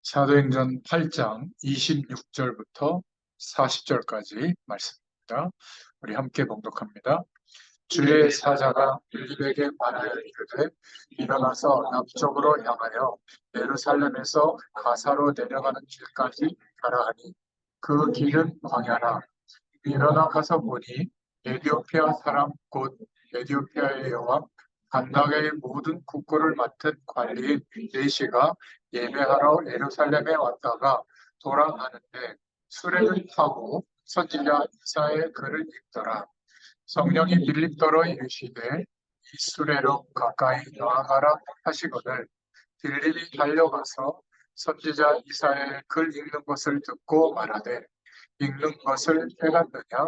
사도행전 8장 26절부터 40절까지 말씀입니다. 우리 함께 봉독합니다. 주의 사자가 빌립에게 말하여 이르되 일어나서 남쪽으로 향하여 예루살렘에서 가사로 내려가는 길까지 가라 하니 그 길은 광야라. 일어나 가서 보니 에디오피아 사람 곧 에디오피아의 여왕 간다게의 모든 국고를 맡은 관리인 내시가 예배하러 예루살렘에 왔다가 돌아가는데 수레를 타고 선지자 이사야의 글을 읽더라. 성령이 빌립더러 이르시되 이 수레로 가까이 나아가라 하시거늘 빌립이 달려가서 선지자 이사야의 글 읽는 것을 듣고 말하되 읽는 것을 깨닫느냐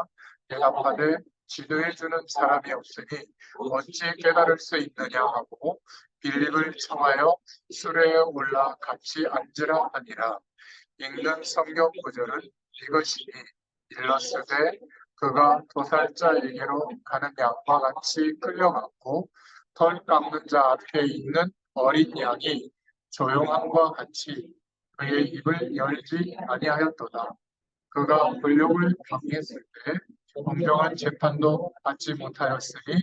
대답하되 지도해주는 사람이 없으니 어찌 깨달을 수 있느냐 하고 빌립을 청하여 수레에 올라 같이 앉으라 하니라. 읽는 성경 구절은 이것이니 일러스되 그가 도살자에게로 가는 양과 같이 끌려갔고 털 깎는 자 앞에 있는 어린 양이 조용함과 같이 그의 입을 열지 아니하였도다. 그가 권력을 방해했을 때 공정한 재판도 받지 못하였으니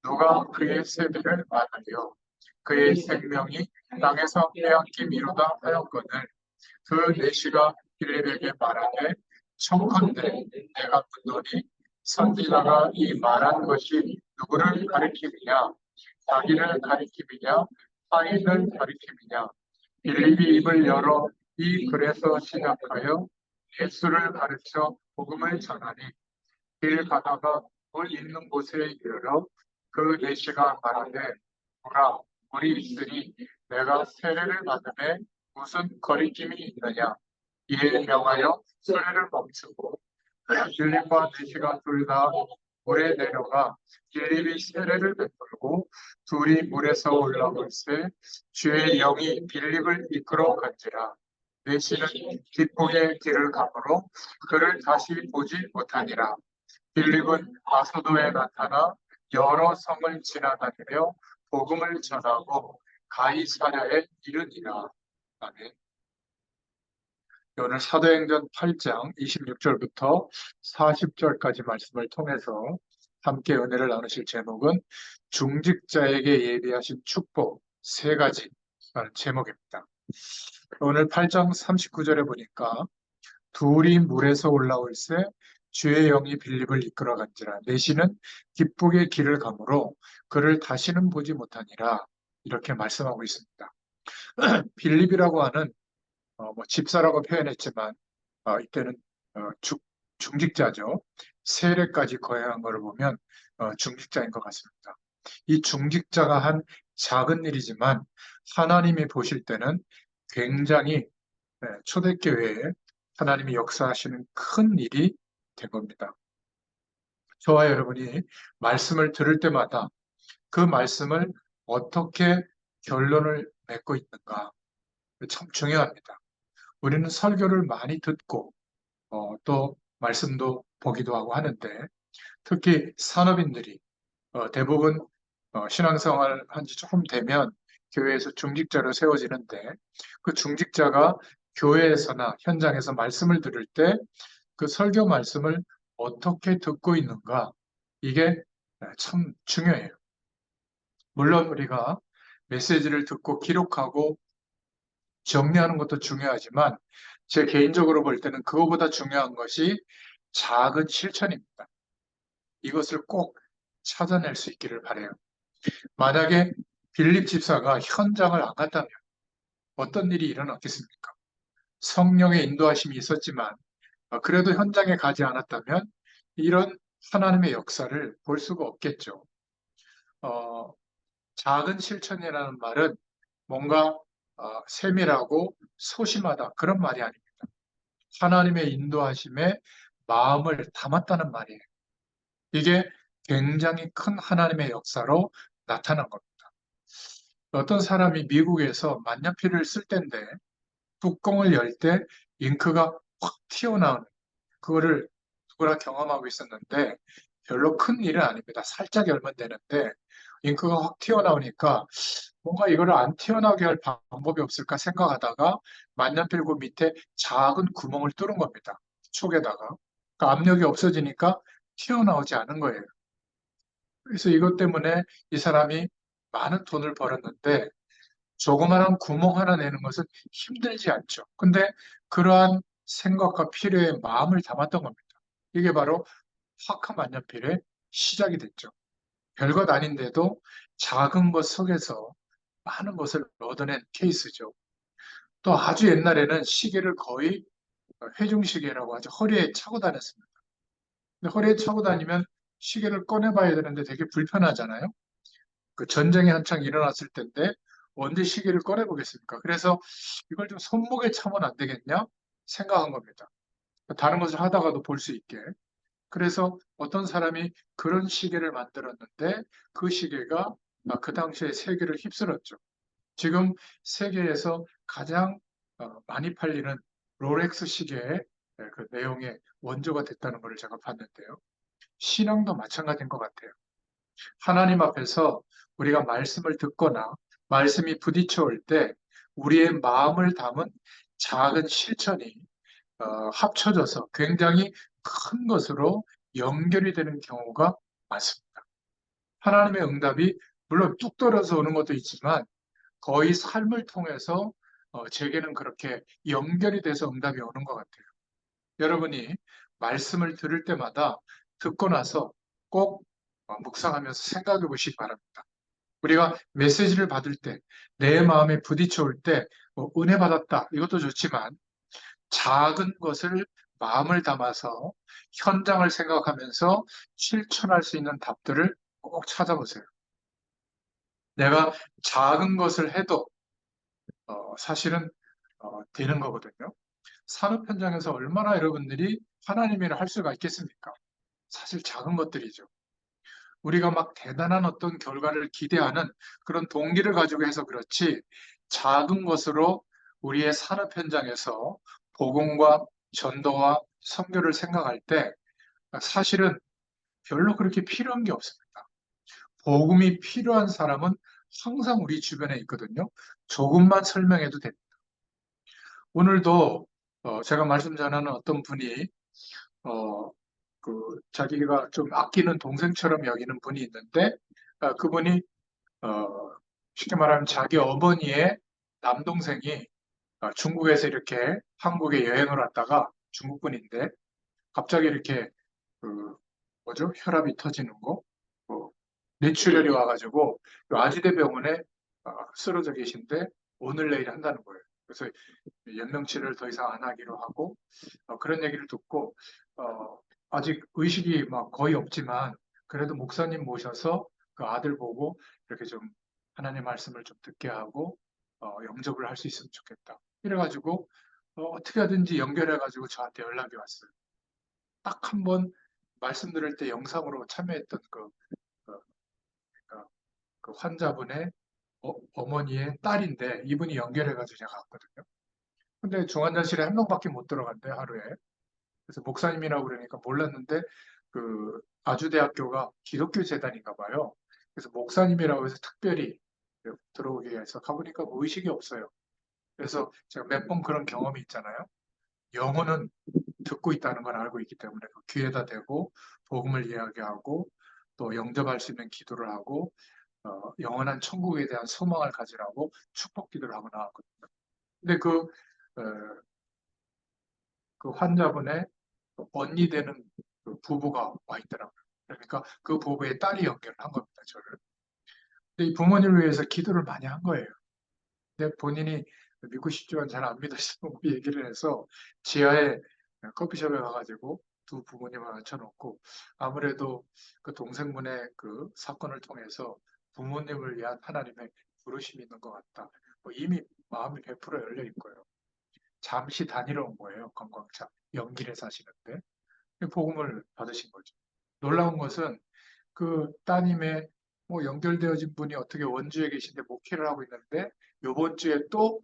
누가 그의 세대를 말하려 그의 생명이 땅에서 빼앗김이로다 하였거늘 그 내시가 빌립에게 말하되 청컨대 내가 묻노니 선지자가 이 말한 것이 누구를 가리킴이냐 자기를 가리킴이냐 타인을 가리킴이냐 빌립이 입을 열어 이 글에서 시작하여 예수를 가르쳐 복음을 전하니 길 가다가 물 있는 곳에 이르러 그 내시가 말하되 보라 물이 있으니 내가 세례를 받음에 무슨 거리낌이 있느냐 이에 명하여 수레를 멈추고 빌립과 내시가 둘 다 물에 내려가 빌립이 세례를 베풀고 둘이 물에서 올라올세 주의 영이 빌립을 이끌어 간지라. 내시는 기쁘게 길을 가므로 그를 다시 보지 못하니라. 빌립은 아소도에 나타나 여러 성을 지나다니며 복음을 전하고 가이사랴에 이르니라. 아멘. 오늘 사도행전 8장 26절부터 40절까지 말씀을 통해서 함께 은혜를 나누실 제목은 중직자에게 예비하신 축복 세 가지라는 제목입니다. 오늘 8장 39절에 보니까 둘이 물에서 올라올새 주의 영이 빌립을 이끌어간지라 내시는 기쁘게 길을 가므로 그를 다시는 보지 못하니라 이렇게 말씀하고 있습니다. 빌립이라고 하는 집사라고 표현했지만 이때는 중직자죠. 세례까지 거행한 것을 보면 중직자인 것 같습니다. 이 중직자가 한 작은 일이지만 하나님이 보실 때는 굉장히 초대교회에 하나님이 역사하시는 큰 일이 된 겁니다. 저와 여러분이 말씀을 들을 때마다 그 말씀을 어떻게 결론을 맺고 있는가 참 중요합니다. 우리는 설교를 많이 듣고 또 말씀도 보기도 하고 하는데 특히 산업인들이 대부분 신앙생활 한 지 조금 되면 교회에서 중직자로 세워지는데 그 중직자가 교회에서나 현장에서 말씀을 들을 때 그 설교 말씀을 어떻게 듣고 있는가 이게 참 중요해요. 물론 우리가 메시지를 듣고 기록하고 정리하는 것도 중요하지만 제 개인적으로 볼 때는 그거보다 중요한 것이 작은 실천입니다. 이것을 꼭 찾아낼 수 있기를 바라요. 만약에 빌립 집사가 현장을 안 갔다면 어떤 일이 일어났겠습니까? 성령의 인도하심이 있었지만 그래도 현장에 가지 않았다면 이런 하나님의 역사를 볼 수가 없겠죠. 어, 작은 실천이라는 말은 뭔가 세밀하고 소심하다 그런 말이 아닙니다. 하나님의 인도하심에 마음을 담았다는 말이에요. 이게 굉장히 큰 하나님의 역사로 나타난 겁니다. 어떤 사람이 미국에서 만년필을 쓸 때인데 뚜껑을 열 때 잉크가 확 튀어나오는 그거를 누구나 경험하고 있었는데 별로 큰 일은 아닙니다. 살짝 열면 되는데 잉크가 확 튀어나오니까 뭔가 이거를 안 튀어나오게 할 방법이 없을까 생각하다가 만년필 그 밑에 작은 구멍을 뚫은 겁니다. 촉에다가. 그러니까 압력이 없어지니까 튀어나오지 않은 거예요. 그래서 이것 때문에 이 사람이 많은 돈을 벌었는데 조그마한 구멍 하나 내는 것은 힘들지 않죠. 근데 그러한 생각과 필요의 마음을 담았던 겁니다. 이게 바로 화카 만년필의 시작이 됐죠. 별것 아닌데도 작은 것 속에서 많은 것을 얻어낸 케이스죠. 또 아주 옛날에는 시계를 거의 회중시계라고 하죠. 허리에 차고 다녔습니다. 근데 허리에 차고 다니면 시계를 꺼내봐야 되는데 되게 불편하잖아요. 그 전쟁이 한창 일어났을 때인데 언제 시계를 꺼내보겠습니까? 그래서 이걸 좀 손목에 차면 안 되겠냐 생각한 겁니다. 다른 것을 하다가도 볼 수 있게. 그래서 어떤 사람이 그런 시계를 만들었는데 그 시계가 그 당시에 세계를 휩쓸었죠. 지금 세계에서 가장 많이 팔리는 롤렉스 시계의 그 내용의 원조가 됐다는 것을 제가 봤는데요. 신앙도 마찬가지인 것 같아요. 하나님 앞에서 우리가 말씀을 듣거나 말씀이 부딪혀 올 때 우리의 마음을 담은 작은 실천이 합쳐져서 굉장히 큰 것으로 연결이 되는 경우가 많습니다. 하나님의 응답이 물론 뚝 떨어져 오는 것도 있지만 거의 삶을 통해서 제게는 그렇게 연결이 돼서 응답이 오는 것 같아요. 여러분이 말씀을 들을 때마다 듣고 나서 꼭 묵상하면서 생각해 보시기 바랍니다. 우리가 메시지를 받을 때, 내 마음에 부딪혀 올 때, 은혜 받았다. 이것도 좋지만, 작은 것을 마음을 담아서 현장을 생각하면서 실천할 수 있는 답들을 꼭 찾아보세요. 내가 작은 것을 해도 사실은 되는 거거든요. 산업 현장에서 얼마나 여러분들이 하나님 일을 할 수가 있겠습니까? 사실 작은 것들이죠. 우리가 막 대단한 어떤 결과를 기대하는 그런 동기를 가지고 해서 그렇지 작은 것으로 우리의 산업 현장에서 복음과 전도와 선교를 생각할 때 사실은 별로 그렇게 필요한 게 없습니다. 복음이 필요한 사람은 항상 우리 주변에 있거든요. 조금만 설명해도 됩니다. 오늘도 제가 말씀 전하는 어떤 분이 어, 자기가 좀 아끼는 동생처럼 여기는 분이 있는데 그분이 어, 쉽게 말하면 자기 어머니의 남동생이 중국에서 이렇게 한국에 여행을 왔다가 중국분인데 갑자기 이렇게 그 뭐죠? 혈압이 터지는 거, 뭐 뇌출혈이 와가지고 아지대 병원에 쓰러져 계신데 오늘 내일 한다는 거예요. 그래서 연명치료를 더 이상 안 하기로 하고 그런 얘기를 듣고 아직 의식이 막 거의 없지만 그래도 목사님 모셔서 그 아들 보고 이렇게 좀 하나님 말씀을 좀 듣게 하고 영접을 할 수 있으면 좋겠다. 이래가지고 어떻게 하든지 연결해가지고 저한테 연락이 왔어요. 딱 한 번 말씀 들을 때 영상으로 참여했던 그, 그러니까 그 환자분의 어머니의 딸인데 이분이 연결해가지고 제가 갔거든요. 근데 중환자실에 한 명밖에 못 들어간대 하루에. 그래서 목사님이라고 그러니까 몰랐는데 그 아주대학교가 기독교 재단인가 봐요. 그래서 목사님이라고 해서 특별히 들어오게 해서 가보니까 뭐 의식이 없어요. 그래서 제가 몇 번 그런 경험이 있잖아요. 영혼은 듣고 있다는 걸 알고 있기 때문에 그 귀에다 대고 복음을 이야기하고 또 영접할 수 있는 기도를 하고 영원한 천국에 대한 소망을 가지라고 축복 기도를 하고 나왔거든요. 근데 그 환자분의 언니 되는 그 부부가 와 있더라고요. 그러니까 그 부부의 딸이 연결을 한 겁니다, 저를. 근데 이 부모님을 위해서 기도를 많이 한 거예요. 근데 본인이 믿고 싶지만 잘 안 믿으시고 얘기를 해서 지하에 커피숍에 가가지고 두 부모님을 앉혀놓고 아무래도 그 동생분의 그 사건을 통해서 부모님을 위한 하나님의 부르심이 있는 것 같다. 뭐 이미 마음이 100% 열려 있고요. 잠시 다니러 온 거예요, 관광차. 연길에 사시는데. 복음을 받으신 거죠. 놀라운 것은 그 따님의 뭐 연결되어진 분이 어떻게 원주에 계신데 목회를 하고 있는데 요번 주에 또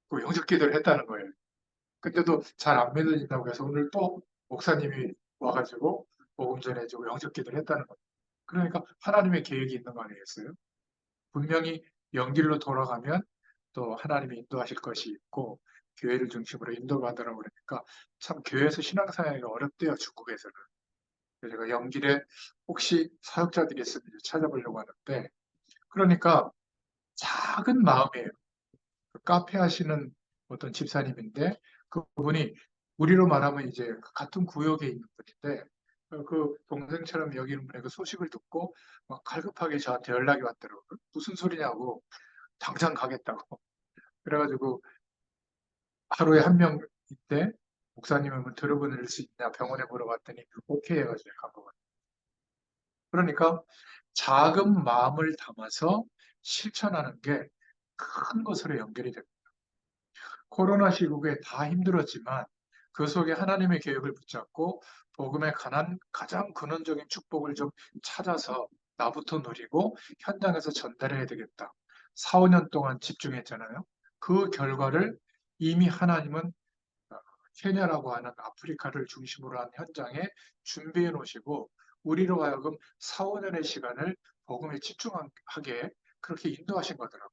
그 영접 기도를 했다는 거예요. 근데도 잘 안 믿어진다고 해서 오늘 또 목사님이 와가지고 복음 전해주고 영접 기도를 했다는 거예요. 그러니까 하나님의 계획이 있는 거 아니겠어요? 분명히 연길로 돌아가면 또 하나님이 인도하실 것이 있고 교회를 중심으로 인도받으라고 그러니까 참 교회에서 신앙생활이 어렵대요, 중국에서는. 그래서 제가 연길에 혹시 사역자들이 있으면 찾아보려고 하는데 그러니까 작은 마음이에요. 그 카페 하시는 어떤 집사님인데 그분이 우리로 말하면 이제 같은 구역에 있는 분인데 그 동생처럼 여기는 분의 그 소식을 듣고 막 갈급하게 저한테 연락이 왔더라고요. 무슨 소리냐고 당장 가겠다고. 그래가지고 하루에 한 명인데 목사님 한번 들어보낼 수 있냐 병원에 물어봤더니 오케이 해가지고 간 거 같아요. 그러니까 작은 마음을 담아서 실천하는 게 큰 것으로 연결이 됩니다. 코로나 시국에 다 힘들었지만 그 속에 하나님의 계획을 붙잡고 복음에 관한 가장 근원적인 축복을 좀 찾아서 나부터 누리고 현장에서 전달해야 되겠다. 4, 5년 동안 집중했잖아요. 그 결과를 이미 하나님은 케냐라고 하는 아프리카를 중심으로 한 현장에 준비해 놓으시고 우리로 하여금 4, 5년의 시간을 복음에 집중하게 그렇게 인도하신 거더라고요.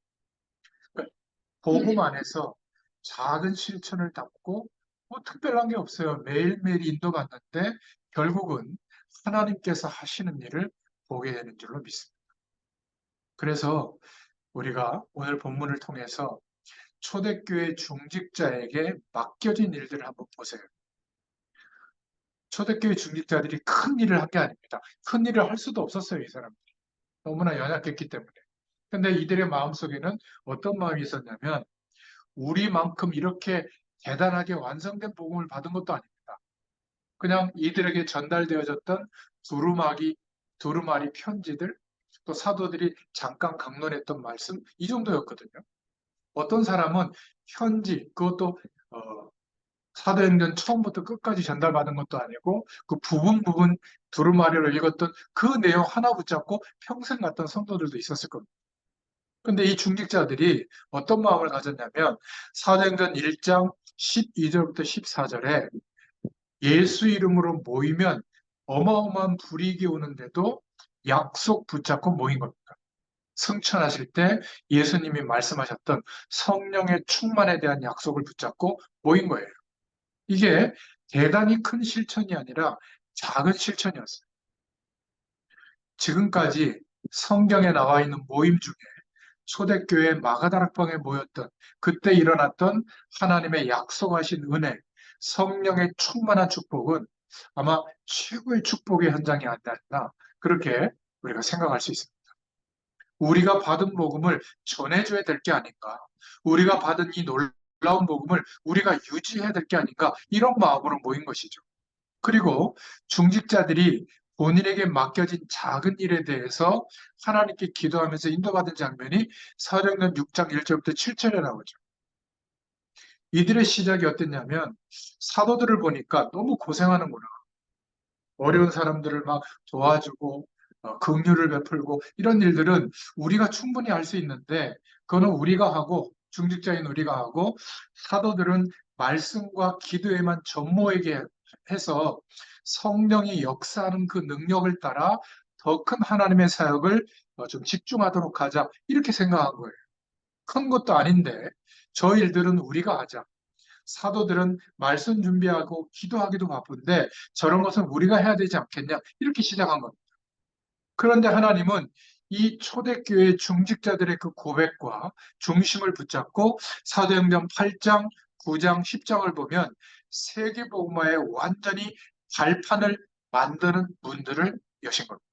그러니까 복음 안에서 작은 실천을 담고 뭐 특별한 게 없어요. 매일매일 인도받는데 결국은 하나님께서 하시는 일을 보게 되는 줄로 믿습니다. 그래서 우리가 오늘 본문을 통해서 초대교회 중직자에게 맡겨진 일들을 한번 보세요. 초대교회 중직자들이 큰 일을 한 게 아닙니다. 큰 일을 할 수도 없었어요, 이 사람들이. 너무나 연약했기 때문에. 근데 이들의 마음속에는 어떤 마음이 있었냐면 우리만큼 이렇게 대단하게 완성된 복음을 받은 것도 아닙니다. 그냥 이들에게 전달되어졌던 두루마리 편지들, 또 사도들이 잠깐 강론했던 말씀, 이 정도였거든요. 어떤 사람은 편지, 그것도 어, 사도행전 처음부터 끝까지 전달받은 것도 아니고 그 부분 두루마리로 읽었던 그 내용 하나 붙잡고 평생 갔던 성도들도 있었을 겁니다. 근데 이 중직자들이 어떤 마음을 가졌냐면 사도행전 1장 12절부터 14절에 예수 이름으로 모이면 어마어마한 불이익이 오는데도 약속 붙잡고 모인 겁니다. 승천하실 때 예수님이 말씀하셨던 성령의 충만에 대한 약속을 붙잡고 모인 거예요. 이게 대단히 큰 실천이 아니라 작은 실천이었어요. 지금까지 성경에 나와 있는 모임 중에 초대교회 마가다락방에 모였던 그때 일어났던 하나님의 약속하신 은혜, 성령의 충만한 축복은 아마 최고의 축복의 현장이 아니었나 그렇게 우리가 생각할 수 있습니다. 우리가 받은 복음을 전해줘야 될 게 아닌가, 우리가 받은 이 놀라운 복음을 우리가 유지해야 될 게 아닌가 이런 마음으로 모인 것이죠. 그리고 중직자들이 본인에게 맡겨진 작은 일에 대해서 하나님께 기도하면서 인도받은 장면이 사도행전 6장 1절부터 7절에 나오죠. 이들의 시작이 어땠냐면 사도들을 보니까 너무 고생하는구나. 어려운 사람들을 막 도와주고 긍휼을 베풀고 이런 일들은 우리가 충분히 할 수 있는데 그거는 우리가 하고 중직자인 우리가 하고 사도들은 말씀과 기도에만 전무하게 해서 성령이 역사하는 그 능력을 따라 더 큰 하나님의 사역을 좀 집중하도록 하자 이렇게 생각한 거예요. 큰 것도 아닌데 저 일들은 우리가 하자. 사도들은 말씀 준비하고 기도하기도 바쁜데 저런 것은 우리가 해야 되지 않겠냐 이렇게 시작한 겁니다. 그런데 하나님은 이 초대교회 중직자들의 그 고백과 중심을 붙잡고 사도행전 8장, 9장, 10장을 보면 세계복음화에 완전히 발판을 만드는 문들을 여신 겁니다.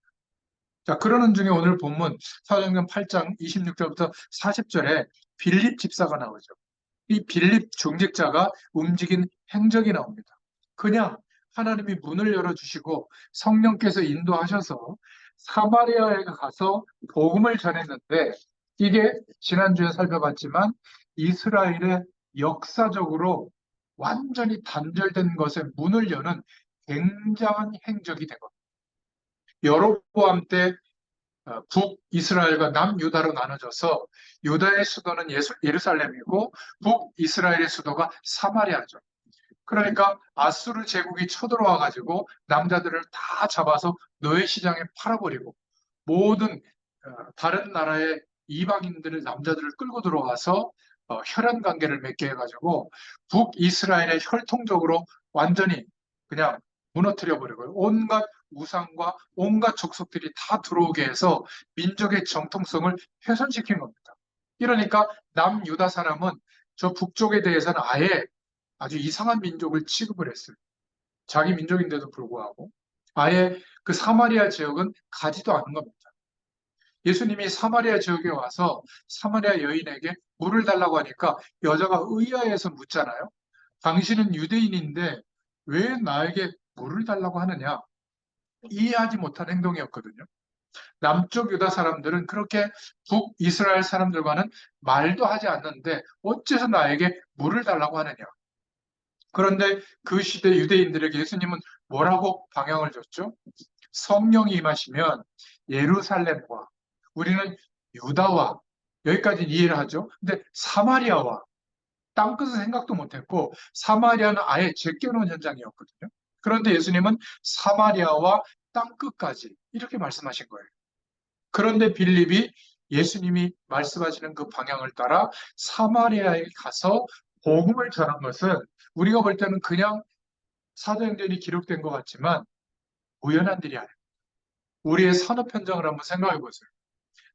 자, 그러는 중에 오늘 본문 사도행전 8장 26절부터 40절에 빌립 집사가 나오죠. 이 빌립 중직자가 움직인 행적이 나옵니다. 그냥 하나님이 문을 열어주시고 성령께서 인도하셔서 사마리아에 가서 복음을 전했는데 이게 지난주에 살펴봤지만 이스라엘의 역사적으로 완전히 단절된 것에 문을 여는 굉장한 행적이 된 겁니다. 여로보암 때 북이스라엘과 남유다로 나눠져서 유다의 수도는 예루살렘이고 북이스라엘의 수도가 사마리아죠. 그러니까 아수르 제국이 쳐들어와 가지고 남자들을 다 잡아서 노예 시장에 팔아버리고 모든 다른 나라의 이방인들을 남자들을 끌고 들어와서 혈연 관계를 맺게 해가지고 북이스라엘의 혈통적으로 완전히 그냥 무너뜨려 버리고요. 온갖 우상과 온갖 족속들이 다 들어오게 해서 민족의 정통성을 훼손시킨 겁니다. 이러니까 남유다 사람은 저 북쪽에 대해서는 아예 아주 이상한 민족을 취급을 했어요. 자기 민족인데도 불구하고 아예 그 사마리아 지역은 가지도 않은 겁니다. 예수님이 사마리아 지역에 와서 사마리아 여인에게 물을 달라고 하니까 여자가 의아해서 묻잖아요. 당신은 유대인인데 왜 나에게 물을 달라고 하느냐? 이해하지 못한 행동이었거든요. 남쪽 유다 사람들은 그렇게 북이스라엘 사람들과는 말도 하지 않는데 어째서 나에게 물을 달라고 하느냐? 그런데 그 시대 유대인들에게 예수님은 뭐라고 방향을 줬죠? 성령이 임하시면 예루살렘과 우리는 유다와 여기까지 이해를 하죠. 근데 사마리아와 땅끝을 생각도 못했고 사마리아는 아예 제껴놓은 현장이었거든요. 그런데 예수님은 사마리아와 땅끝까지 이렇게 말씀하신 거예요. 그런데 빌립이 예수님이 말씀하시는 그 방향을 따라 사마리아에 가서 복음을 전한 것은 우리가 볼 때는 그냥 사도행전이 기록된 것 같지만 우연한 일이 아니에요. 우리의 산업 현장을 한번 생각해 보세요.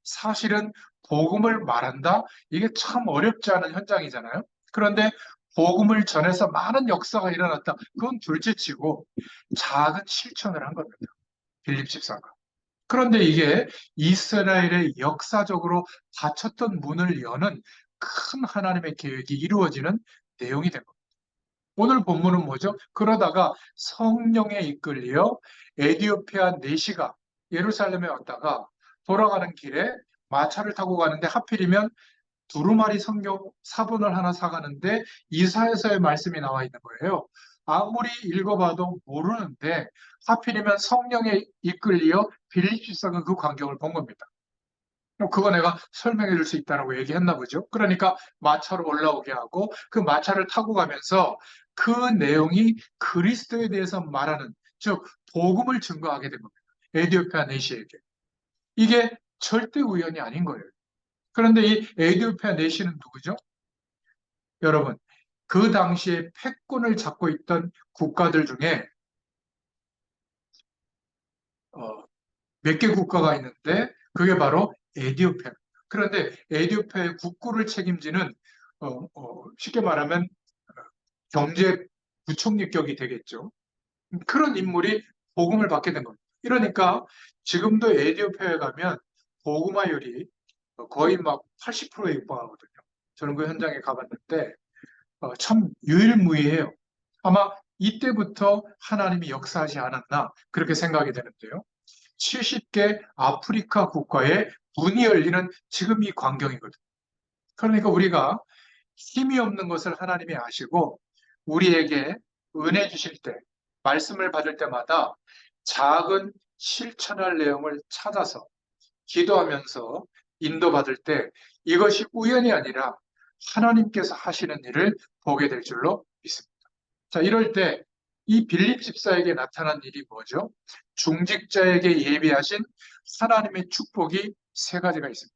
사실은 복음을 말한다? 이게 참 어렵지 않은 현장이잖아요. 그런데 복음을 전해서 많은 역사가 일어났다. 그건 둘째치고 작은 실천을 한 겁니다. 빌립 집사가. 그런데 이게 이스라엘의 역사적으로 닫혔던 문을 여는 큰 하나님의 계획이 이루어지는 내용이 된 겁니다. 오늘 본문은 뭐죠? 그러다가 성령에 이끌려 에디오피아 내시가 예루살렘에 왔다가 돌아가는 길에 마차를 타고 가는데 하필이면 두루마리 성경 사본을 하나 사가는데 이사야서의 말씀이 나와 있는 거예요. 아무리 읽어봐도 모르는데 하필이면 성령에 이끌려 빌립 집사가 그 광경을 본 겁니다. 그거 내가 설명해 줄 수 있다라고 얘기했나 보죠. 그러니까 마차로 올라오게 하고 그 마차를 타고 가면서 그 내용이 그리스도에 대해서 말하는 즉 복음을 증거하게 된 겁니다. 에디오피아 내시에게. 이게 절대 우연이 아닌 거예요. 그런데 이 에디오피아 내시는 누구죠? 여러분, 그 당시에 패권을 잡고 있던 국가들 중에 몇 개 국가가 있는데 그게 바로 에디오피아. 그런데 에디오피아의 국구를 책임지는 쉽게 말하면 경제 부총리격이 되겠죠. 그런 인물이 복음을 받게 된 겁니다. 이러니까 지금도 에디오피아에 가면 복음화율이 거의 막 80%에 육박하거든요. 저는 그 현장에 가봤는데 참 유일무이해요. 아마 이때부터 하나님이 역사하지 않았나 그렇게 생각이 되는데요. 70개 아프리카 국가에 문이 열리는 지금 이 광경이거든요. 그러니까 우리가 힘이 없는 것을 하나님이 아시고 우리에게 은혜 주실 때, 말씀을 받을 때마다 작은 실천할 내용을 찾아서 기도하면서 인도받을 때 이것이 우연이 아니라 하나님께서 하시는 일을 보게 될 줄로 믿습니다. 자, 이럴 때 이 빌립 집사에게 나타난 일이 뭐죠? 중직자에게 예비하신 하나님의 축복이 세 가지가 있습니다.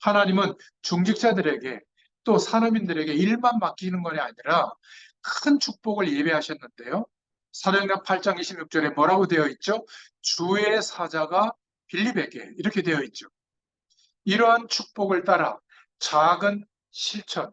하나님은 중직자들에게 또 산업인들에게 일만 맡기는 것이 아니라 큰 축복을 예배하셨는데요. 사도행전 8장 26절에 뭐라고 되어 있죠? 주의 사자가 빌립에게 이렇게 되어 있죠. 이러한 축복을 따라 작은 실천,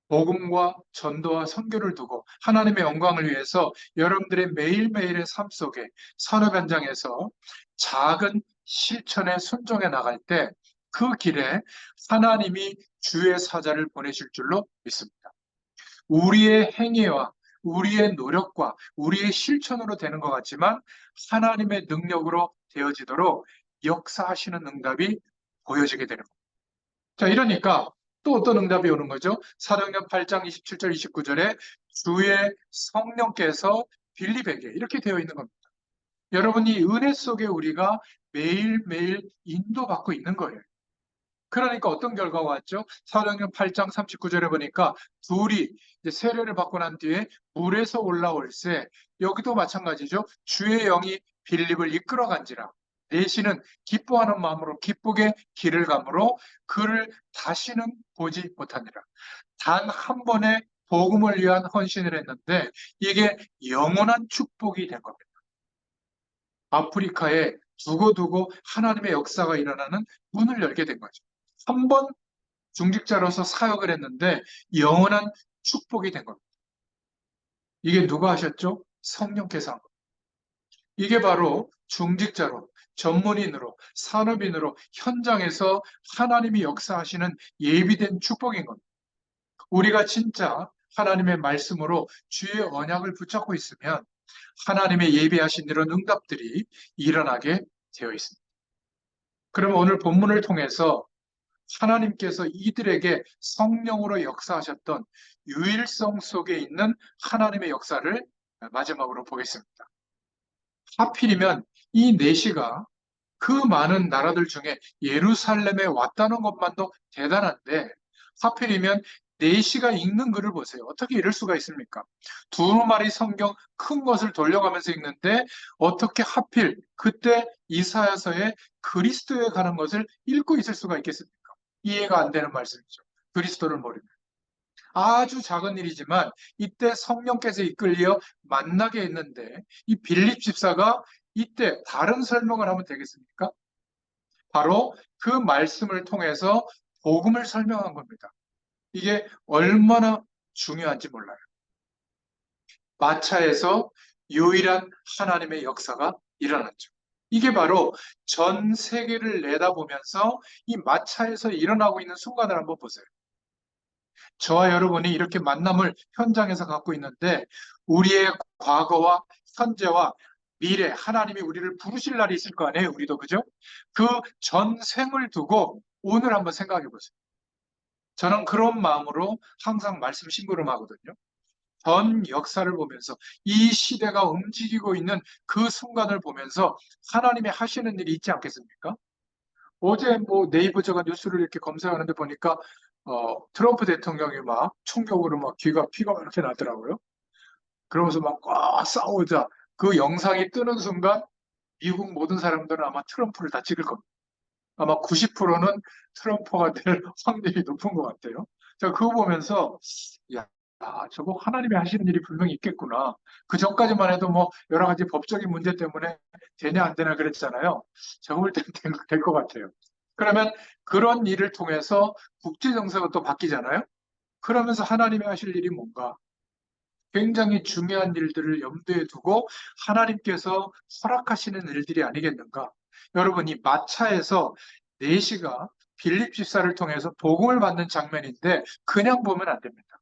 복음과 전도와 선교를 두고 하나님의 영광을 위해서 여러분들의 매일매일의 삶 속에 산업 현장에서 작은 실천에 순종해 나갈 때 그 길에 하나님이 주의 사자를 보내실 줄로 믿습니다. 우리의 행위와 우리의 노력과 우리의 실천으로 되는 것 같지만 하나님의 능력으로 되어지도록 역사하시는 응답이 보여지게 되는 겁니다. 자, 이러니까 또 어떤 응답이 오는 거죠? 사도행전 8장 27절 29절에 주의 성령께서 빌립에게 이렇게 되어 있는 겁니다. 여러분 이 은혜 속에 우리가 매일매일 인도받고 있는 거예요. 그러니까 어떤 결과가 왔죠? 사도행전 8장 39절에 보니까 둘이 이제 세례를 받고 난 뒤에 물에서 올라올세 여기도 마찬가지죠. 주의 영이 빌립을 이끌어간지라 내시는 기뻐하는 마음으로 기쁘게 길을 가므로 그를 다시는 보지 못하니라. 단 한 번의 복음을 위한 헌신을 했는데 이게 영원한 축복이 된 겁니다. 아프리카에 두고두고 하나님의 역사가 일어나는 문을 열게 된 거죠. 한 번 중직자로서 사역을 했는데 영원한 축복이 된 겁니다. 이게 누가 하셨죠? 성령께서 한 겁니다. 이게 바로 중직자로, 전문인으로, 산업인으로 현장에서 하나님이 역사하시는 예비된 축복인 겁니다. 우리가 진짜 하나님의 말씀으로 주의 언약을 붙잡고 있으면 하나님의 예비하신 이런 응답들이 일어나게 되어 있습니다. 그럼 오늘 본문을 통해서 하나님께서 이들에게 성령으로 역사하셨던 유일성 속에 있는 하나님의 역사를 마지막으로 보겠습니다. 하필이면 이 내시가 그 많은 나라들 중에 예루살렘에 왔다는 것만도 대단한데 하필이면 내시가 읽는 글을 보세요. 어떻게 이럴 수가 있습니까? 두 마리 성경 큰 것을 돌려가면서 읽는데 어떻게 하필 그때 이사야서에 그리스도에 관한 것을 읽고 있을 수가 있겠습니까? 이해가 안 되는 말씀이죠. 그리스도를 모르면. 아주 작은 일이지만 이때 성령께서 이끌려 만나게 했는데 이 빌립 집사가 이때 다른 설명을 하면 되겠습니까? 바로 그 말씀을 통해서 복음을 설명한 겁니다. 이게 얼마나 중요한지 몰라요. 마차에서 유일한 하나님의 역사가 일어났죠. 이게 바로 전 세계를 내다보면서 이 마차에서 일어나고 있는 순간을 한번 보세요. 저와 여러분이 이렇게 만남을 현장에서 갖고 있는데 우리의 과거와 현재와 미래, 하나님이 우리를 부르실 날이 있을 거 아니에요, 우리도. 그죠? 그 전생을 두고 오늘 한번 생각해 보세요. 저는 그런 마음으로 항상 말씀 심부름하거든요. 전 역사를 보면서 이 시대가 움직이고 있는 그 순간을 보면서 하나님이 하시는 일이 있지 않겠습니까? 어제 뭐 네이버 제가 뉴스를 이렇게 검색하는데 보니까 트럼프 대통령이 막 총격으로 막 귀가 피가 이렇게 나더라고요. 그러면서 막 꽉 싸우자 그 영상이 뜨는 순간 미국 모든 사람들은 아마 트럼프를 다 찍을 겁니다. 아마 90%는 트럼프가 될 확률이 높은 것 같아요. 제가 그거 보면서 야, 저거 하나님이 하시는 일이 분명히 있겠구나. 그 전까지만 해도 뭐 여러 가지 법적인 문제 때문에 되냐 안 되냐 그랬잖아요. 제가 볼 때는 될 것 같아요. 그러면 그런 일을 통해서 국제 정세가 또 바뀌잖아요. 그러면서 하나님이 하실 일이 뭔가 굉장히 중요한 일들을 염두에 두고 하나님께서 허락하시는 일들이 아니겠는가. 여러분, 이 마차에서 내시가 빌립 집사를 통해서 복음을 받는 장면인데 그냥 보면 안 됩니다.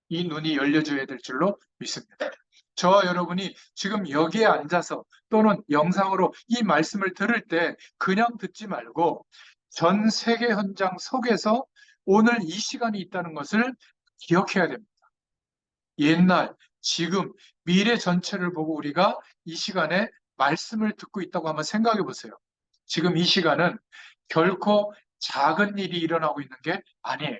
이 눈이 열려져야 될 줄로 믿습니다. 저와 여러분이 지금 여기에 앉아서 또는 영상으로 이 말씀을 들을 때 그냥 듣지 말고 전 세계 현장 속에서 오늘 이 시간이 있다는 것을 기억해야 됩니다. 옛날, 지금, 미래 전체를 보고 우리가 이 시간에 말씀을 듣고 있다고 한번 생각해 보세요. 지금 이 시간은 결코 작은 일이 일어나고 있는 게 아니에요.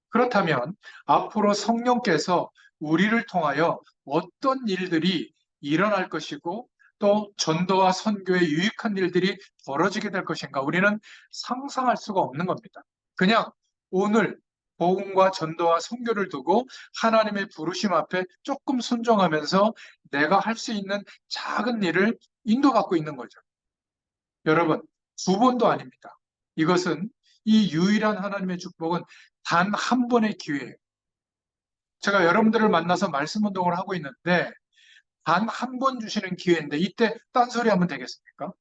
그렇다면 앞으로 성령께서 우리를 통하여 어떤 일들이 일어날 것이고 또 전도와 선교에 유익한 일들이 벌어지게 될 것인가 우리는 상상할 수가 없는 겁니다. 그냥 오늘 복음과 전도와 선교를 두고 하나님의 부르심 앞에 조금 순종하면서 내가 할 수 있는 작은 일을 인도받고 있는 거죠. 여러분, 두 번도 아닙니다. 이것은 이 유일한 하나님의 축복은 단 한 번의 기회예요. 제가 여러분들을 만나서 말씀 운동을 하고 있는데 단 한 번 주시는 기회인데 이때 딴소리 하면 되겠습니까?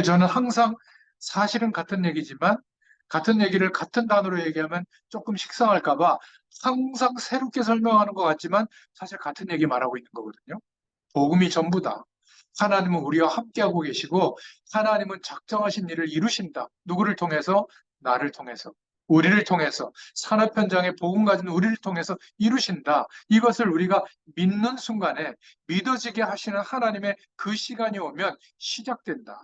저는 항상 사실은 같은 얘기지만 같은 얘기를 같은 단어로 얘기하면 조금 식상할까 봐 항상 새롭게 설명하는 것 같지만 사실 같은 얘기 말하고 있는 거거든요. 복음이 전부다. 하나님은 우리와 함께하고 계시고 하나님은 작정하신 일을 이루신다. 누구를 통해서? 나를 통해서. 우리를 통해서 산업 현장에 복음 가진 우리를 통해서 이루신다. 이것을 우리가 믿는 순간에 믿어지게 하시는 하나님의 그 시간이 오면 시작된다.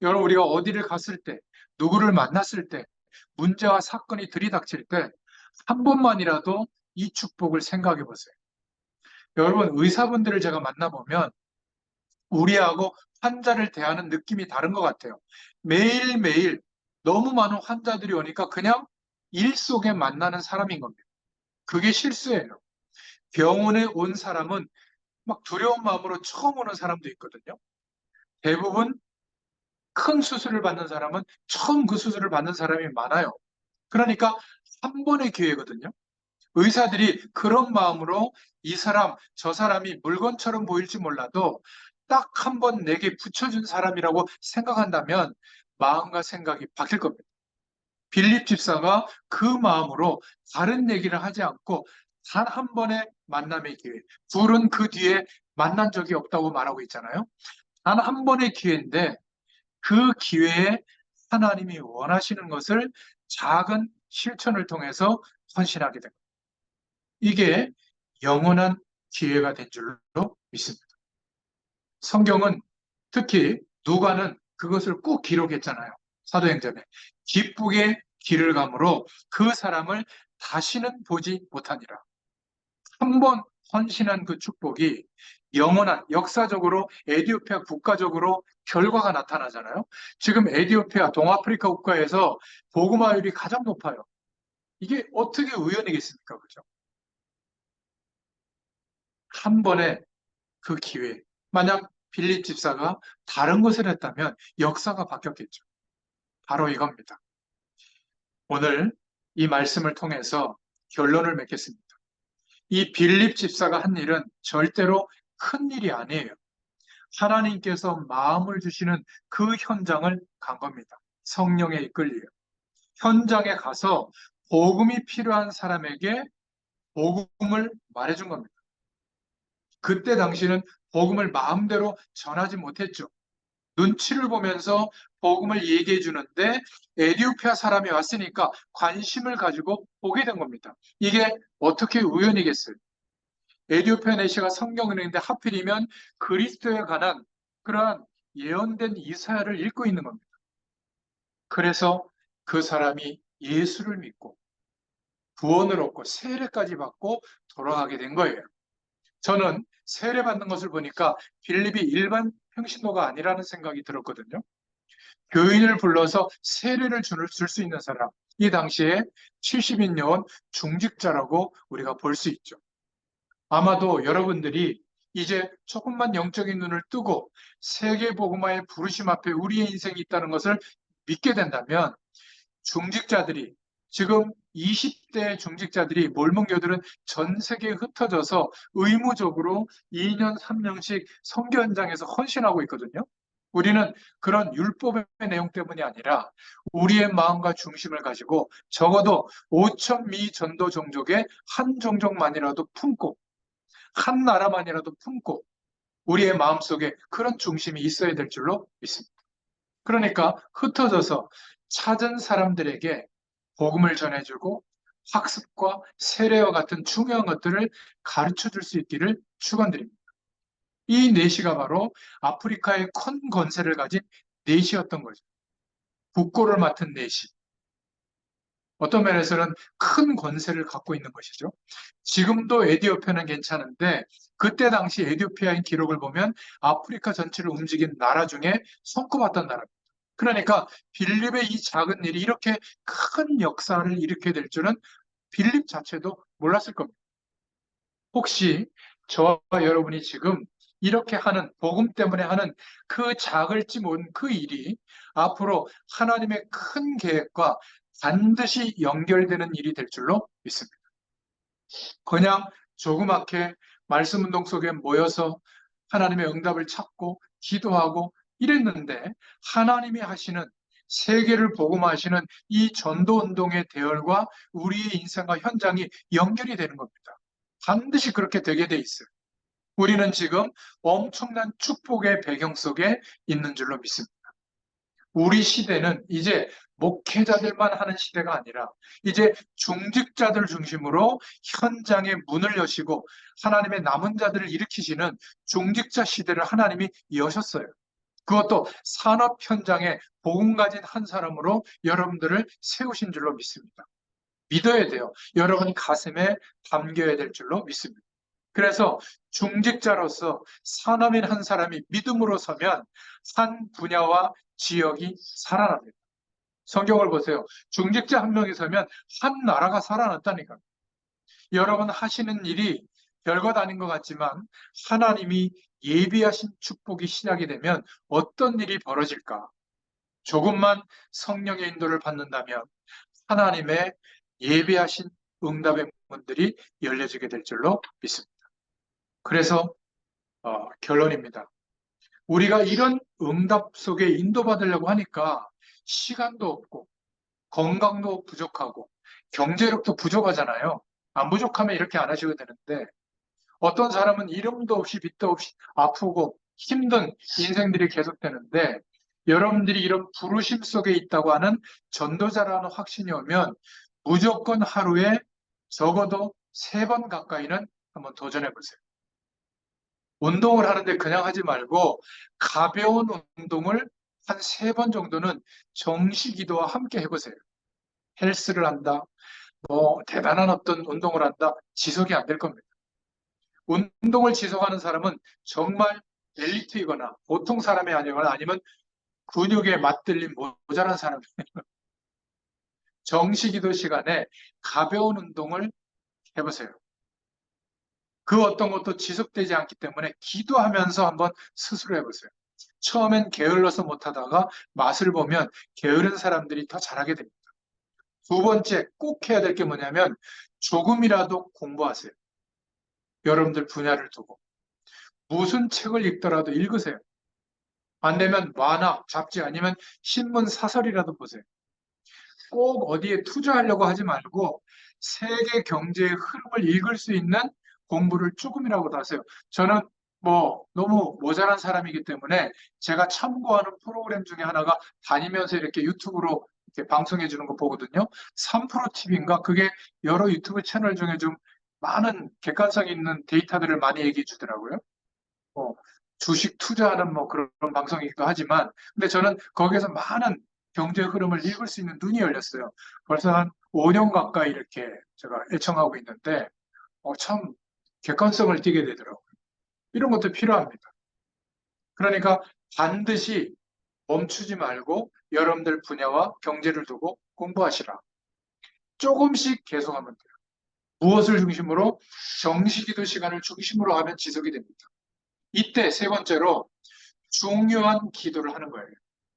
여러분 우리가 어디를 갔을 때 누구를 만났을 때 문제와 사건이 들이닥칠 때 한 번만이라도 이 축복을 생각해 보세요. 여러분 의사분들을 제가 만나보면 우리하고 환자를 대하는 느낌이 다른 것 같아요. 매일매일 너무 많은 환자들이 오니까 그냥 일 속에 만나는 사람인 겁니다. 그게 실수예요. 병원에 온 사람은 막 두려운 마음으로 처음 오는 사람도 있거든요. 대부분 큰 수술을 받는 사람은 처음 그 수술을 받는 사람이 많아요. 그러니까 한 번의 기회거든요. 의사들이 그런 마음으로 이 사람, 저 사람이 물건처럼 보일지 몰라도 딱 한 번 내게 붙여준 사람이라고 생각한다면 마음과 생각이 바뀔 겁니다. 빌립 집사가 그 마음으로 다른 얘기를 하지 않고 단 한 번의 만남의 기회, 둘은 그 뒤에 만난 적이 없다고 말하고 있잖아요. 단 한 번의 기회인데 그 기회에 하나님이 원하시는 것을 작은 실천을 통해서 헌신하게 됩니다. 이게 영원한 기회가 된 줄로 믿습니다. 성경은 특히 누가는 그것을 꼭 기록했잖아요. 사도행전에. 기쁘게 길을 가므로 그 사람을 다시는 보지 못하니라. 한 번 헌신한 그 축복이 영원한 역사적으로 에티오피아 국가적으로 결과가 나타나잖아요. 지금 에티오피아 동아프리카 국가에서 복음화율이 가장 높아요. 이게 어떻게 우연이겠습니까? 그죠? 한 번에 그 기회. 만약 빌립 집사가 다른 것을 했다면 역사가 바뀌었겠죠. 바로 이겁니다. 오늘 이 말씀을 통해서 결론을 맺겠습니다. 이 빌립 집사가 한 일은 절대로 큰 일이 아니에요. 하나님께서 마음을 주시는 그 현장을 간 겁니다. 성령에 이끌리요. 현장에 가서 복음이 필요한 사람에게 복음을 말해준 겁니다. 그때 당시는 복음을 마음대로 전하지 못했죠. 눈치를 보면서 복음을 얘기해 주는데 에티오피아 사람이 왔으니까 관심을 가지고 보게 된 겁니다. 이게 어떻게 우연이겠어요? 에티오피아 내시가 성경을 읽는데 하필이면 그리스도에 관한 그러한 예언된 이사야를 읽고 있는 겁니다. 그래서 그 사람이 예수를 믿고 구원을 얻고 세례까지 받고 돌아가게 된 거예요. 저는 세례 받는 것을 보니까 빌립이 일반 평신도가 아니라는 생각이 들었거든요. 교인을 불러서 세례를 줄 수 있는 사람, 이 당시에 70인요원 중직자라고 우리가 볼 수 있죠. 아마도 여러분들이 이제 조금만 영적인 눈을 뜨고 세계복음화의 부르심 앞에 우리의 인생이 있다는 것을 믿게 된다면 중직자들이 지금 20대 중직자들이 몰몬교들은 전 세계에 흩어져서 의무적으로 2년, 3년씩 선교 현장에서 헌신하고 있거든요. 우리는 그런 율법의 내용 때문이 아니라 우리의 마음과 중심을 가지고 적어도 5천 미 전도 종족의 한 종족만이라도 품고 한 나라만이라도 품고 우리의 마음속에 그런 중심이 있어야 될 줄로 믿습니다. 그러니까 흩어져서 찾은 사람들에게 복음을 전해주고 학습과 세례와 같은 중요한 것들을 가르쳐 줄 수 있기를 축원드립니다. 이 내시가 바로 아프리카의 큰 권세를 가진 내시였던 거죠. 국고를 맡은 내시. 어떤 면에서는 큰 권세를 갖고 있는 것이죠. 지금도 에티오피아는 괜찮은데 그때 당시 에티오피아의 기록을 보면 아프리카 전체를 움직인 나라 중에 손꼽았던 나라입니다. 그러니까 빌립의 이 작은 일이 이렇게 큰 역사를 일으키게 될 줄은 빌립 자체도 몰랐을 겁니다. 혹시 저와 여러분이 지금 이렇게 하는 복음 때문에 하는 그 작을지 모른 그 일이 앞으로 하나님의 큰 계획과 반드시 연결되는 일이 될 줄로 믿습니다. 그냥 조그맣게 말씀 운동 속에 모여서 하나님의 응답을 찾고 기도하고 이랬는데 하나님이 하시는 세계를 복음하시는 이 전도 운동의 대열과 우리의 인생과 현장이 연결이 되는 겁니다. 반드시 그렇게 되게 돼 있어요. 우리는 지금 엄청난 축복의 배경 속에 있는 줄로 믿습니다. 우리 시대는 이제 목회자들만 하는 시대가 아니라 이제 중직자들 중심으로 현장의 문을 여시고 하나님의 남은 자들을 일으키시는 중직자 시대를 하나님이 여셨어요. 그것도 산업 현장에 복음 가진 한 사람으로 여러분들을 세우신 줄로 믿습니다. 믿어야 돼요. 여러분 가슴에 담겨야 될 줄로 믿습니다. 그래서 중직자로서 사람인 한 사람이 믿음으로 서면 한 분야와 지역이 살아납니다. 성경을 보세요. 중직자 한 명이 서면 한 나라가 살아났다니까. 여러분 하시는 일이 별것 아닌 것 같지만 하나님이 예비하신 축복이 시작이 되면 어떤 일이 벌어질까? 조금만 성령의 인도를 받는다면 하나님의 예비하신 응답의 문들이 열려지게 될 줄로 믿습니다. 그래서 결론입니다. 우리가 이런 응답 속에 인도받으려고 하니까 시간도 없고 건강도 부족하고 경제력도 부족하잖아요. 안 부족하면 이렇게 안 하셔도 되는데 어떤 사람은 이름도 없이 빛도 없이 아프고 힘든 인생들이 계속되는데 여러분들이 이런 부르심 속에 있다고 하는 전도자라는 확신이 오면 무조건 하루에 적어도 3번 가까이는 한번 도전해 보세요. 운동을 하는데 그냥 하지 말고 가벼운 운동을 한 3번 정도는 정시기도와 함께 해보세요. 헬스를 한다, 뭐 대단한 어떤 운동을 한다, 지속이 안 될 겁니다. 운동을 지속하는 사람은 정말 엘리트이거나 보통 사람이 아니거나 아니면 근육에 맞들린 모자란 사람이에요. 정시기도 시간에 가벼운 운동을 해보세요. 그 어떤 것도 지속되지 않기 때문에 기도하면서 한번 스스로 해보세요. 처음엔 게을러서 못하다가 맛을 보면 게으른 사람들이 더 잘하게 됩니다. 두 번째 꼭 해야 될 게 뭐냐면 조금이라도 공부하세요. 여러분들 분야를 두고. 무슨 책을 읽더라도 읽으세요. 안 되면 만화, 잡지 아니면 신문 사설이라도 보세요. 꼭 어디에 투자하려고 하지 말고 세계 경제의 흐름을 읽을 수 있는 공부를 조금이라도 하세요. 저는 뭐 너무 모자란 사람이기 때문에 제가 참고하는 프로그램 중에 하나가 다니면서 이렇게 유튜브로 이렇게 방송해 주는 거 보거든요. 3프로 TV인가? 그게 여러 유튜브 채널 중에 좀 많은 객관성 있는 데이터들을 많이 얘기해 주더라고요. 뭐 주식 투자하는 뭐 그런 방송이기도 하지만 근데 저는 거기에서 많은 경제 흐름을 읽을 수 있는 눈이 열렸어요. 벌써 한 5년 가까이 이렇게 제가 애청하고 있는데 참 객관성을 띠게 되더라고요. 이런 것도 필요합니다. 그러니까 반드시 멈추지 말고 여러분들 분야와 경제를 두고 공부하시라. 조금씩 계속하면 돼요. 무엇을 중심으로? 정시기도 시간을 중심으로 하면 지속이 됩니다. 이때 세 번째로 중요한 기도를 하는 거예요.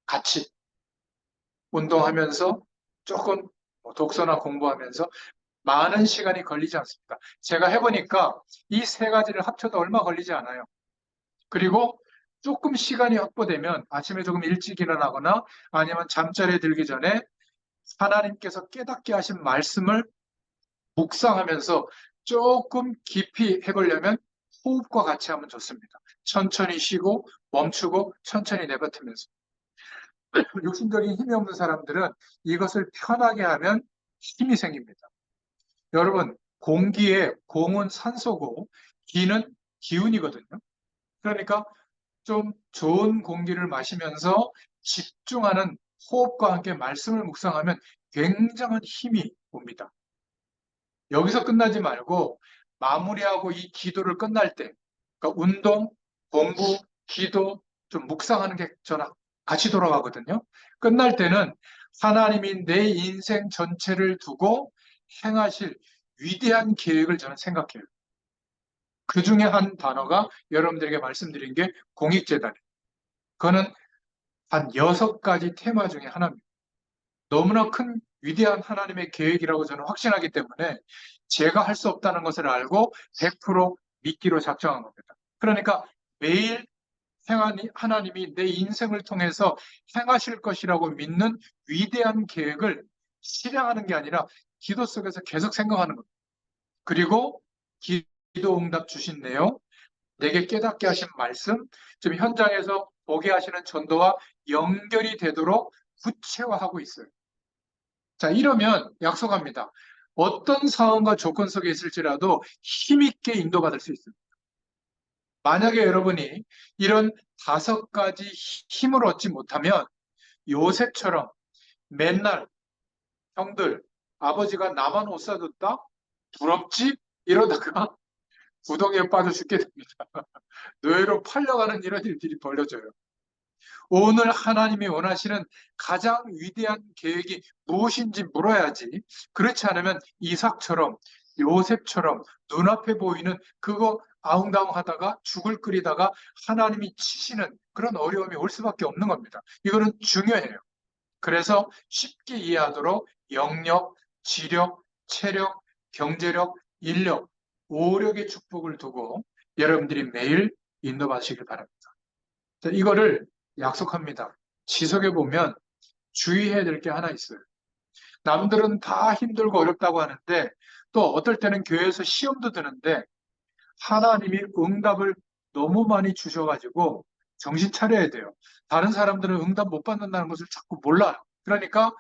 같이 운동하면서 조금 독서나 공부하면서 많은 시간이 걸리지 않습니다. 제가 해보니까 이 3가지를 합쳐도 얼마 걸리지 않아요. 그리고 조금 시간이 확보되면 아침에 조금 일찍 일어나거나 아니면 잠자리에 들기 전에 하나님께서 깨닫게 하신 말씀을 묵상하면서 조금 깊이 해보려면 호흡과 같이 하면 좋습니다. 천천히 쉬고 멈추고 천천히 내뱉으면서. 육신적인 힘이 없는 사람들은 이것을 편하게 하면 힘이 생깁니다. 여러분, 공기에 공은 산소고 기는 기운이거든요. 그러니까 좀 좋은 공기를 마시면서 집중하는 호흡과 함께 말씀을 묵상하면 굉장한 힘이 옵니다. 여기서 끝나지 말고 마무리하고 이 기도를 끝날 때, 그러니까 운동, 공부, 기도, 좀 묵상하는 게 저는 같이 돌아가거든요. 끝날 때는 하나님이 내 인생 전체를 두고 행하실 위대한 계획을 저는 생각해요. 그 중에 한 단어가 여러분들에게 말씀드린 게 공익재단이에요. 그거는 한 6가지 테마 중에 하나입니다. 너무나 큰 위대한 하나님의 계획이라고 저는 확신하기 때문에 제가 할 수 없다는 것을 알고 100% 믿기로 작정한 겁니다. 그러니까 매일 하나님이 내 인생을 통해서 행하실 것이라고 믿는 위대한 계획을 실행하는 게 아니라 기도 속에서 계속 생각하는 겁니다. 그리고 기도 응답 주신 내용, 내게 깨닫게 하신 말씀, 지금 현장에서 보게 하시는 전도와 연결이 되도록 구체화하고 있어요. 자, 이러면 약속합니다. 어떤 상황과 조건 속에 있을지라도 힘있게 인도받을 수 있습니다. 만약에 여러분이 이런 5가지 힘을 얻지 못하면 요셉처럼 맨날 형들, 아버지가 나만 옷 사줬다? 부럽지? 이러다가 부동에 빠져 죽게 됩니다. 노예로 팔려가는 이런 일들이 벌어져요. 오늘 하나님이 원하시는 가장 위대한 계획이 무엇인지 물어야지. 그렇지 않으면 이삭처럼 요셉처럼 눈앞에 보이는 그거 아웅다웅하다가 죽을 끓이다가 하나님이 치시는 그런 어려움이 올 수밖에 없는 겁니다. 이거는 중요해요. 그래서 쉽게 이해하도록 영력, 지력, 체력, 경제력, 인력, 오력의 축복을 두고 여러분들이 매일 인도하시길 바랍니다. 자, 이거를 약속합니다. 지속해 보면 주의해야 될 게 하나 있어요. 남들은 다 힘들고 어렵다고 하는데 또 어떨 때는 교회에서 시험도 드는데 하나님이 응답을 너무 많이 주셔가지고 정신 차려야 돼요. 다른 사람들은 응답 못 받는다는 것을 자꾸 몰라요. 그러니까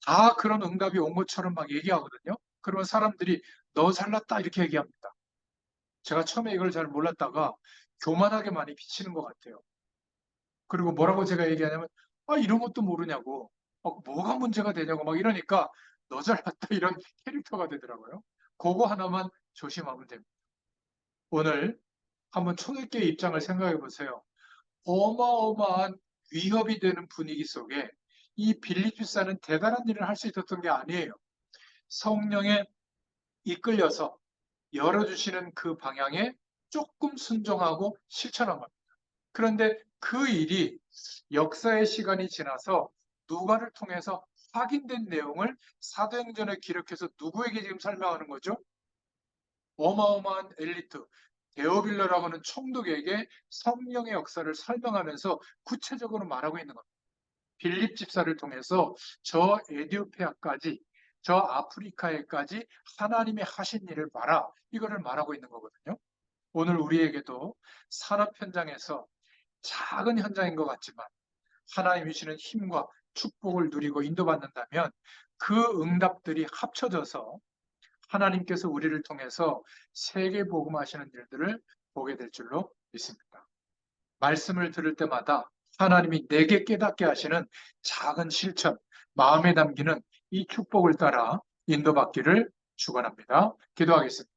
다 그런 응답이 온 것처럼 막 얘기하거든요. 그러면 사람들이 너 잘났다 이렇게 얘기합니다. 제가 처음에 이걸 잘 몰랐다가 교만하게 많이 비치는 것 같아요. 그리고 뭐라고 제가 얘기하냐면, 아, 이런 것도 모르냐고. 뭐가 문제가 되냐고 막 이러니까 너 잘났다 이런 캐릭터가 되더라고요. 그거 하나만 조심하면 됩니다. 오늘 한번 초대교회 입장을 생각해 보세요. 어마어마한 위협이 되는 분위기 속에 이 빌립 집사는 대단한 일을 할 수 있었던 게 아니에요. 성령에 이끌려서 열어주시는 그 방향에 조금 순종하고 실천한 겁니다. 그런데 그 일이 역사의 시간이 지나서 누가를 통해서 확인된 내용을 사도행전에 기록해서 누구에게 지금 설명하는 거죠? 어마어마한 엘리트, 데오빌러라고 하는 총독에게 성령의 역사를 설명하면서 구체적으로 말하고 있는 겁니다. 빌립 집사를 통해서 저 에디오피아까지, 저 아프리카에까지 하나님의 하신 일을 봐라. 이거를 말하고 있는 거거든요. 오늘 우리에게도 산업 현장에서 작은 현장인 것 같지만 하나님이 주시는 힘과 축복을 누리고 인도받는다면 그 응답들이 합쳐져서 하나님께서 우리를 통해서 세계 복음하시는 일들을 보게 될 줄로 믿습니다. 말씀을 들을 때마다 하나님이 내게 깨닫게 하시는 작은 실천, 마음에 담기는 이 축복을 따라 인도받기를 축원합니다. 기도하겠습니다.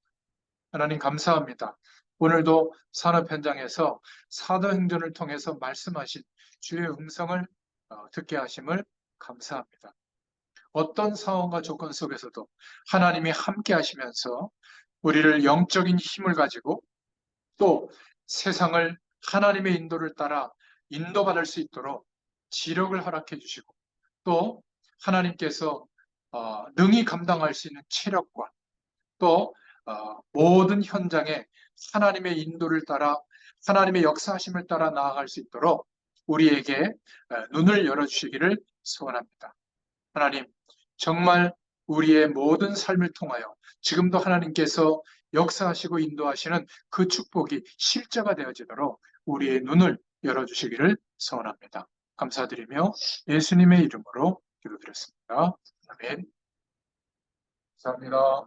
하나님 감사합니다. 오늘도 산업 현장에서 사도행전을 통해서 말씀하신 주의 음성을 듣게 하심을 감사합니다. 어떤 상황과 조건 속에서도 하나님이 함께 하시면서 우리를 영적인 힘을 가지고 또 세상을 하나님의 인도를 따라 인도받을 수 있도록 지력을 허락해 주시고 또 하나님께서 능히 감당할 수 있는 체력과 또 모든 현장에 하나님의 인도를 따라 하나님의 역사하심을 따라 나아갈 수 있도록 우리에게 눈을 열어주시기를 소원합니다. 하나님, 정말 우리의 모든 삶을 통하여 지금도 하나님께서 역사하시고 인도하시는 그 축복이 실제가 되어지도록 우리의 눈을 열어주시기를 소원합니다. 감사드리며 예수님의 이름으로 기도드렸습니다. 아멘. 감사합니다.